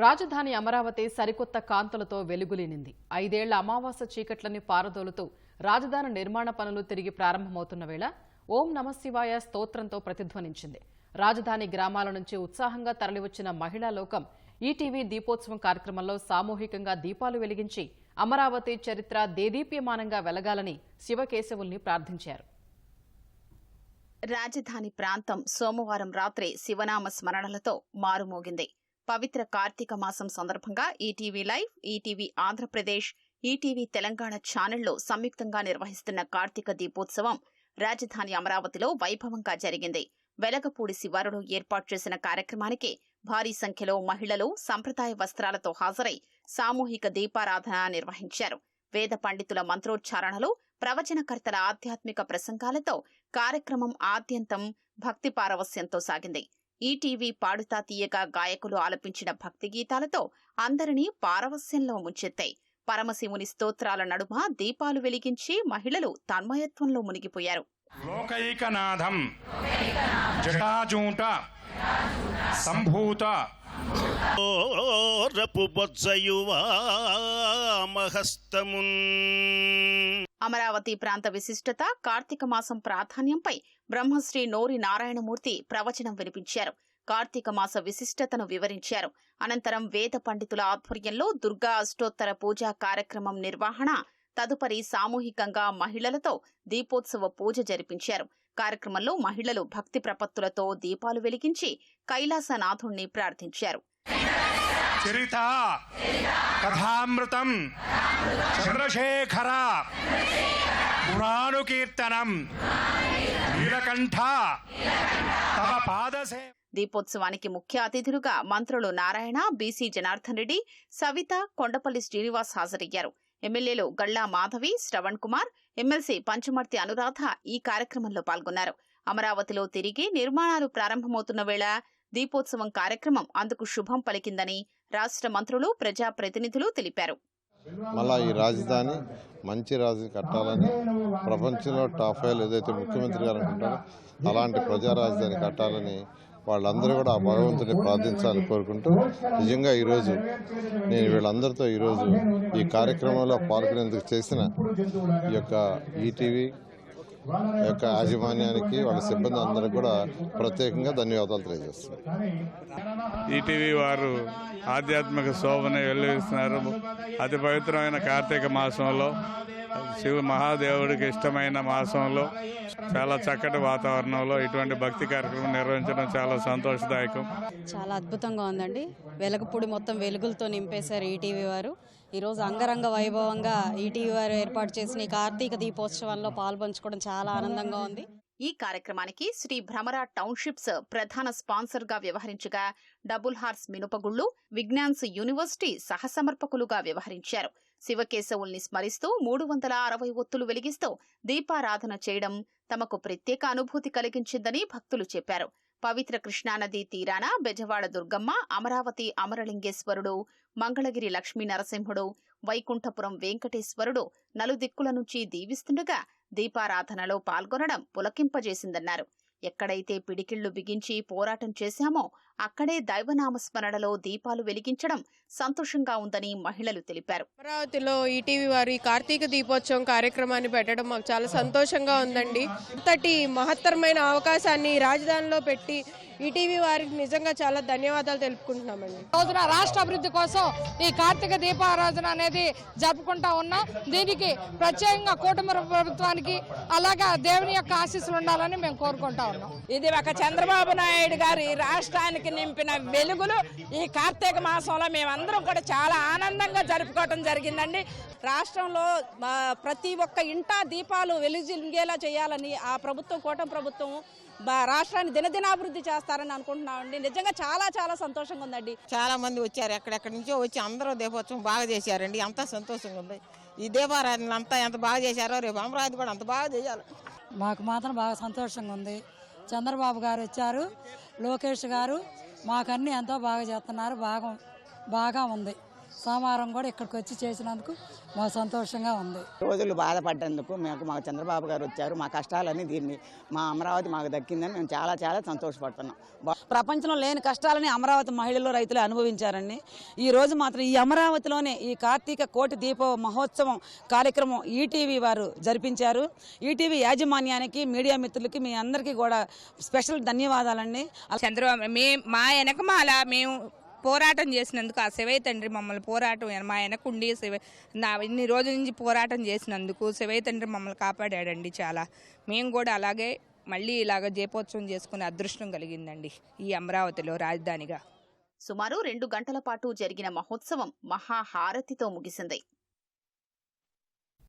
రాజధాని అమరావతి సరికొత్త కాంతులతో వెలుగులీనింది. 5 ఏళ్ల అమావాస్య చీకట్లని పారదోలుతూ రాజధాని నిర్మాణ పనులు తిరిగి ప్రారంభమవుతున్న వేళ ఓం నమశివాయ స్తోత్రంతో ప్రతిధ్వనించింది. రాజధాని గ్రామాల నుంచి ఉత్సాహంగా తరలివచ్చిన మహిళా లోకం ఈటీవీ దీపోత్సవం కార్యక్రమంలో సామూహికంగా దీపాలు వెలిగించి అమరావతి చరిత్ర దేదీప్యమానంగా వెలగాలని శివకేశవుల్ని ప్రార్థించారు. రాజధాని ప్రాంతం సోమవారం రాత్రి శివనామ స్మరణలతో మారుమోగింది. పవిత్ర కార్తీక మాసం సందర్భంగా ETV live, ETV Andhra Pradesh, ETV Telangana ఛానళ్లు సంయుక్తంగా నిర్వహిస్తున్న కార్తీక దీపోత్సవం రాజధాని అమరావతిలో వైభవంగా జరిగింది. వెలగపూడి శివారులో ఏర్పాటు చేసిన కార్యక్రమానికి భారీ సంఖ్యలో మహిళలు సంప్రదాయ వస్త్రాలతో హాజరై సామూహిక దీపారాధన నిర్వహించారు. వేద పండితుల మంత్రోచ్చారణలు, ప్రవచనకర్తల ఆధ్యాత్మిక ప్రసంగాలతో కార్యక్రమం ఆద్యంతం భక్తి పారవస్యంతో సాగింది. ఈటీవీ పాడుతా తీయగా గాయకులు ఆలపించిన భక్తి గీతాలతో అందరినీ పారవస్యంలో ముంచెత్తాయి. పరమశివుని స్తోత్రాల నడుమ దీపాలు వెలిగించి మహిళలు తన్మయత్వంలో మునిగిపోయారు. లోకైకనాథం జటాజూట సంభూత అమరావతి ప్రాంత విశిష్టత, కార్తీక మాసం ప్రాధాన్యంపై బ్రహ్మశ్రీ నోరి నారాయణమూర్తి ప్రవచనం వినిపించారు. కార్తీక మాస విశిష్టతను వివరించారు. అనంతరం వేద పండితుల ఆధ్వర్యంలో దుర్గా అష్టోత్తర పూజా కార్యక్రమం నిర్వహణ, తదుపరి సామూహికంగా మహిళలతో దీపోత్సవ పూజ జరిపించారు. కార్యక్రమంలో మహిళలు భక్తి ప్రపత్తులతో దీపాలు వెలిగించి కైలాసనాథుణ్ణి ప్రార్థించారు. చరిత కథామృతం చంద్రశేఖర పురాణుకీర్తనం నీలకంఠ తవ పాదసే. దీపోత్సవానికి ముఖ్య అతిథులుగా మంత్రులు నారాయణ, బీసీ జనార్దన్ రెడ్డి, సవిత, కొండపల్లి శ్రీనివాస్ హాజరయ్యారు. ఎమ్మెల్యేలు గళ్లా మాధవి, శ్రవణ్ కుమార్, ఎమ్మెల్సీ పంచమర్తి అనురాధ ఈ కార్యక్రమంలో పాల్గొన్నారు. అమరావతిలో తిరిగి నిర్మాణాలు ప్రారంభమవుతున్న వేళ దీపోత్సవం కార్యక్రమం అందుకు శుభం పలికిందని రాష్ట్ర మంత్రులు, ప్రజాప్రతినిధులు తెలిపారు. మళ్ళా ఈ రాజధాని మంచి రాజధాని కట్టాలని, ప్రపంచంలో టాప్ 5 ఏదైతే ముఖ్యమంత్రి గారు అనుకుంటారో అలాంటి ప్రజా రాజధాని కట్టాలని వాళ్ళందరూ కూడా ఆ భగవంతుని ప్రార్థించాలని కోరుకుంటూ, నిజంగా ఈరోజు నేను వీళ్ళందరితో ఈరోజు ఈ కార్యక్రమంలో పాల్గొనేందుకు చేసిన ఈ యొక్క ఈటీవీ యొక్క యాజమాన్యానికి, వాళ్ళ సిబ్బంది అందరికీ కూడా ప్రత్యేకంగా ధన్యవాదాలు తెలియజేస్తున్నారు. ఈటీవీ వారు ఆధ్యాత్మిక శోభని వెల్లువిస్తున్నారు. అతి పవిత్రమైన కార్తీక మాసంలో, శివ మహాదేవుడికి ఇష్టమైన మాసంలో చాలా చక్కటి వాతావరణంలో ఇటువంటి భక్తి కార్యక్రమం నిర్వహించడం చాలా సంతోషదాయకం. చాలా అద్భుతంగా ఉందండి. వెలగపూడి మొత్తం వెలుగులతో నింపేశారు ఈటీవీ వారు. ఈరోజు అంగరంగ వైభవంగా ఈటీవీ వారు ఏర్పాటు చేసిన ఈ కార్తీక దీపోత్సవంలో పాల్పంచుకోవడం చాలా ఆనందంగా ఉంది. ఈ కార్యక్రమానికి శ్రీ భ్రమర టౌన్షిప్స్ ప్రధాన స్పాన్సర్ గా వ్యవహరించగా, డబుల్ హార్స్ మినుపగుళ్లు, విజ్ఞాన్స్ యూనివర్సిటీ సహసమర్పకులుగా వ్యవహరించారు. శివకేశవుల్ని స్మరిస్తూ 360 ఒత్తులు వెలిగిస్తూ దీపారాధన చేయడం తమకు ప్రత్యేక అనుభూతి కలిగించిందని భక్తులు చెప్పారు. పవిత్ర కృష్ణానదీ తీరాన బెజవాడ దుర్గమ్మ, అమరావతి అమరలింగేశ్వరుడు, మంగళగిరి లక్ష్మీ నరసింహుడు, వైకుంఠపురం వెంకటేశ్వరుడు నలుదిక్కుల నుంచి దీవిస్తుండగా దీపారాధనలో పాల్గొనడం పులకింపజేసిందన్నారు. ఎక్కడైతే పిడికిళ్లు బిగించి పోరాటం చేశామో అక్కడే దైవనామస్మరణలో దీపాలు వెలిగించడం సంతోషంగా ఉందని మహిళలు తెలిపారు. అమరావతిలో ఈటీవీ వారు ఈ కార్తీక దీపోత్సవం కార్యక్రమాన్ని పెట్టడం మాకు చాలా సంతోషంగా ఉందండి. అంతటి మహత్తరమైన అవకాశాన్ని రాజధానిలో పెట్టి ఈటీవీ వారికి నిజంగా చాలా ధన్యవాదాలు తెలుపుకుంటున్నామండి. రోజున రాష్ట్ర అభివృద్ధి కోసం ఈ కార్తీక దీపారాధన అనేది జరుపుకుంటా ఉన్నాం. దీనికి ప్రత్యేకంగా కూటమి ప్రభుత్వానికి అలాగే దేవుని యొక్క ఆశీస్సులు ఉండాలని మేము కోరుకుంటా ఉన్నాం. ఇది ఒక చంద్రబాబు నాయుడు గారి రాష్ట్రానికి నింపిన వెలుగులు. ఈ కార్తీక మాసంలో మేమందరం కూడా చాలా ఆనందంగా జరుపుకోవటం జరిగిందండి. రాష్ట్రంలో ప్రతి ఒక్క ఇంటా దీపాలు వెలుగుంగేలా చేయాలని ఆ ప్రభుత్వం, కూటమి ప్రభుత్వం రాష్ట్రాన్ని దినదినాభివృద్ధి చేస్తారని అనుకుంటున్నామండి. నిజంగా చాలా చాలా సంతోషంగా ఉందండి. చాలా మంది వచ్చారు, ఎక్కడెక్కడి నుంచో వచ్చి అందరూ దీపోత్సవం బాగా చేశారండి. అంతా సంతోషంగా ఉంది. ఈ దీపారాధన అంతా ఎంత బాగా చేశారో రేపు అమరావతి కూడా అంత బాగా చేయాలి. మాకు మాత్రం బాగా సంతోషంగా ఉంది. చంద్రబాబు గారు వచ్చారు, లోకేష్ గారు మాకన్నీ ఎంతో బాగా చేస్తున్నారు. బాగా ఉంది. సోమవారం కూడా ఇక్కడికి వచ్చి చేసినందుకు మాకు సంతోషంగా ఉంది. రోజులు బాధపడ్డందుకు మాకు చంద్రబాబు గారు వచ్చారు, మా కష్టాలని దీన్ని మా అమరావతి మాకు దక్కిందని మేము చాలా చాలా సంతోషపడుతున్నాం. ప్రపంచంలో లేని కష్టాలని అమరావతి మహిళలు రైతులు అనుభవించారండి. ఈ రోజు మాత్రం ఈ అమరావతిలోనే ఈ కార్తీక కోటి దీప మహోత్సవం కార్యక్రమం ఈటీవీ వారు జరిపించారు. ఈటీవీ యాజమాన్యానికి, మీడియా మిత్రులకి, మీ అందరికీ కూడా స్పెషల్ ధన్యవాదాలండి. చంద్రబాబు మా వెనకమాల మేము పోరాటం చేసినందుకు ఆ శివయ్య తండ్రి మమ్మల్ని పోరాటం మా వెనకుండి ఇన్ని రోజుల నుంచి పోరాటం చేసినందుకు శివయ్య తండ్రి మమ్మల్ని కాపాడాడండి. చాలా మేము కూడా అలాగే మళ్ళీ ఇలాగ దీపోత్సవం చేసుకునే అదృష్టం కలిగిందండి ఈ అమరావతిలో రాజధానిగా. సుమారు 2 గంటల పాటు జరిగిన మహోత్సవం మహాహారతితో ముగిసింది.